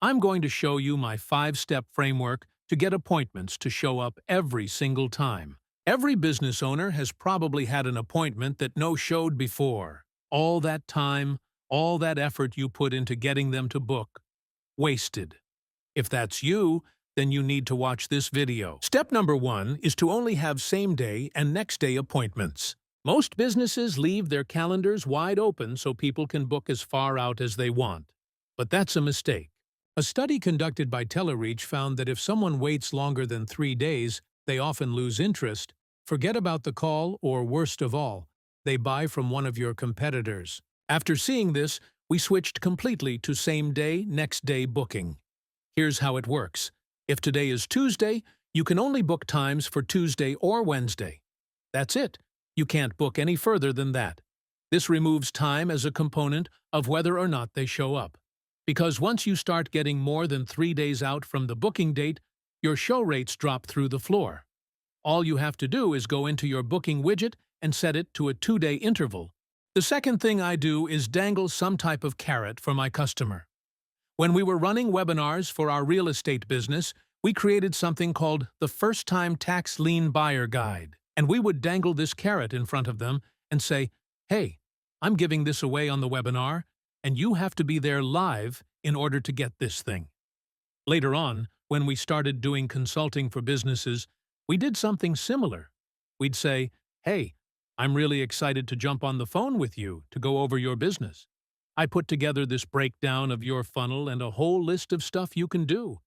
I'm going to show you my 5-step framework to get appointments to show up every single time. Every business owner has probably had an appointment that no-showed before. All that time, all that effort you put into getting them to book, wasted. If that's you, then you need to watch this video. Step number 1 is to only have same-day and next-day appointments. Most businesses leave their calendars wide open so people can book as far out as they want. But that's a mistake. A study conducted by Telereach found that if someone waits longer than 3 days, they often lose interest, forget about the call, or worst of all, they buy from one of your competitors. After seeing this, we switched completely to same-day, next-day booking. Here's how it works. If today is Tuesday, you can only book times for Tuesday or Wednesday. That's it. You can't book any further than that. This removes time as a component of whether or not they show up. Because once you start getting more than 3 days out from the booking date, your show rates drop through the floor. All you have to do is go into your booking widget and set it to a 2-day interval. The second thing I do is dangle some type of carrot for my customer. When we were running webinars for our real estate business, we created something called the First-Time Tax Lien Buyer Guide. And we would dangle this carrot in front of them and say, "Hey, I'm giving this away on the webinar, and you have to be there live in order to get this thing." Later on, when we started doing consulting for businesses, we did something similar. We'd say, "Hey, I'm really excited to jump on the phone with you to go over your business. I put together this breakdown of your funnel and a whole list of stuff you can do.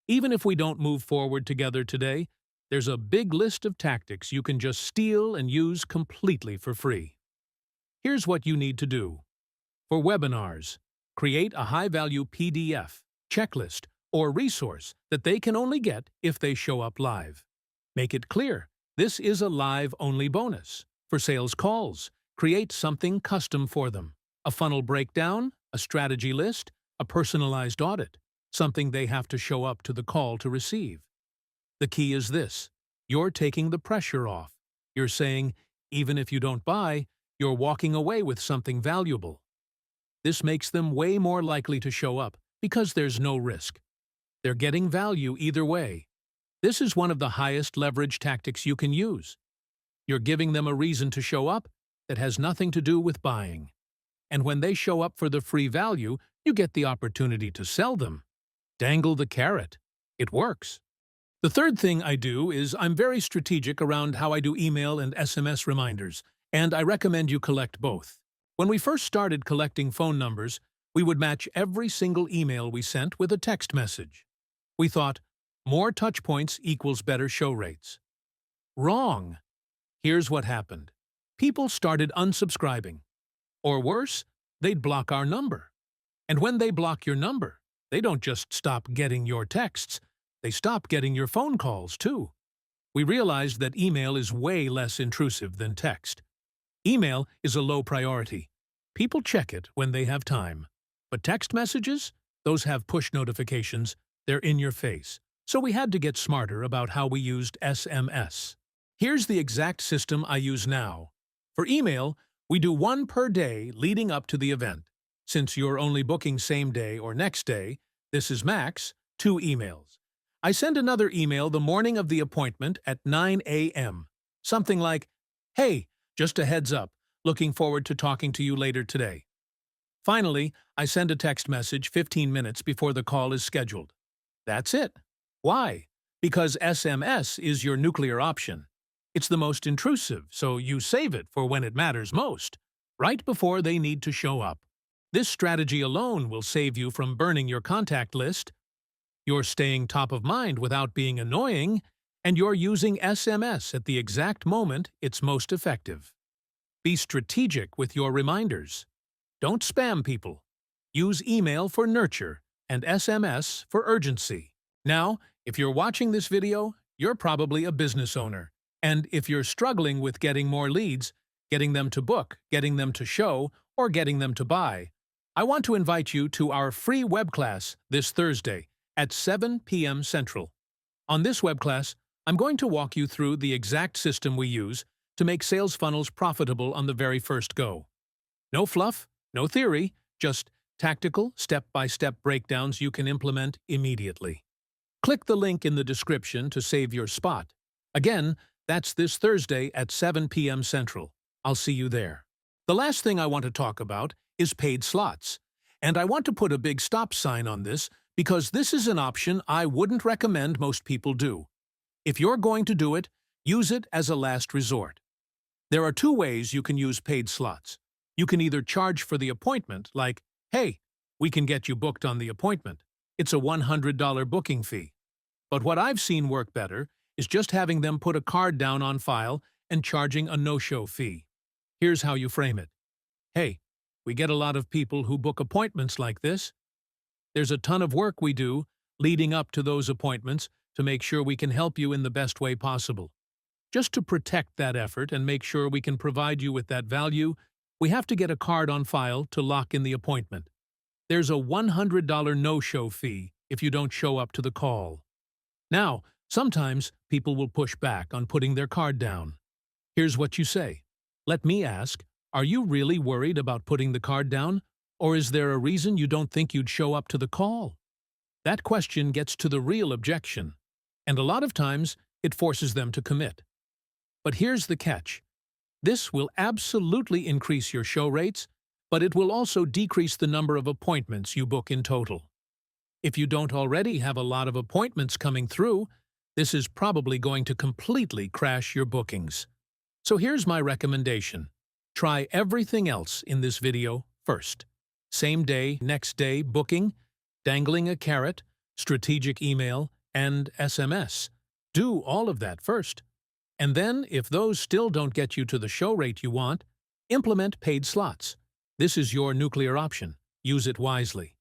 Even if we don't move forward together today, there's a big list of tactics you can just steal and use completely for free." Here's what you need to do. For webinars, create a high-value PDF, checklist, or resource that they can only get if they show up live. Make it clear, this is a live-only bonus. For sales calls, create something custom for them. A funnel breakdown, a strategy list, a personalized audit, something they have to show up to the call to receive. The key is this: you're taking the pressure off. You're saying, even if you don't buy, you're walking away with something valuable. This makes them way more likely to show up because there's no risk. They're getting value either way. This is one of the highest leverage tactics you can use. You're giving them a reason to show up that has nothing to do with buying. And when they show up for the free value, you get the opportunity to sell them. Dangle the carrot. It works. The third thing I do is I'm very strategic around how I do email and SMS reminders, and I recommend you collect both. When we first started collecting phone numbers, we would match every single email we sent with a text message. We thought, more touchpoints equals better show rates. Wrong. Here's what happened. People started unsubscribing. Or worse, they'd block our number. And when they block your number, they don't just stop getting your texts, they stop getting your phone calls, too. We realized that email is way less intrusive than text. Email is a low priority. People check it when they have time. But text messages? Those have push notifications. They're in your face. So we had to get smarter about how we used SMS. Here's the exact system I use now. For email, we do 1 per day leading up to the event. Since you're only booking same day or next day, this is max 2 emails. I send another email the morning of the appointment at 9 a.m. Something like, "Hey, just a heads up, looking forward to talking to you later today." Finally, I send a text message 15 minutes before the call is scheduled. That's it. Why? Because SMS is your nuclear option. It's the most intrusive, so you save it for when it matters most, right before they need to show up. This strategy alone will save you from burning your contact list. You're staying top of mind without being annoying, and you're using SMS at the exact moment it's most effective. Be strategic with your reminders. Don't spam people. Use email for nurture and SMS for urgency. Now, if you're watching this video, you're probably a business owner. And if you're struggling with getting more leads, getting them to book, getting them to show, or getting them to buy, I want to invite you to our free web class this Thursday at 7 p.m. Central. On this web class, I'm going to walk you through the exact system we use to make sales funnels profitable on the very first go. No fluff, no theory, just Tactical, step-by-step breakdowns you can implement immediately. Click the link in the description to save your spot. Again, that's this Thursday at 7 p.m. Central. I'll see you there. The last thing I want to talk about is paid slots. And I want to put a big stop sign on this because this is an option I wouldn't recommend most people do. If you're going to do it, use it as a last resort. There are two ways you can use paid slots. You can either charge for the appointment, like, hey, we can get you booked on the appointment. It's a $100 booking fee. But what I've seen work better is just having them put a card down on file and charging a no-show fee. Here's how you frame it. Hey, we get a lot of people who book appointments like this. There's a ton of work we do leading up to those appointments to make sure we can help you in the best way possible. Just to protect that effort and make sure we can provide you with that value, we have to get a card on file to lock in the appointment. There's a $100 no-show fee if you don't show up to the call. Now, sometimes people will push back on putting their card down. Here's what you say. Let me ask, are you really worried about putting the card down, or is there a reason you don't think you'd show up to the call? That question gets to the real objection, and a lot of times it forces them to commit. But here's the catch. This will absolutely increase your show rates, but it will also decrease the number of appointments you book in total. If you don't already have a lot of appointments coming through, this is probably going to completely crash your bookings. So here's my recommendation. Try everything else in this video first. Same day, next day booking, dangling a carrot, strategic email, and SMS. Do all of that first. And then, if those still don't get you to the show rate you want, implement paid slots. This is your nuclear option. Use it wisely.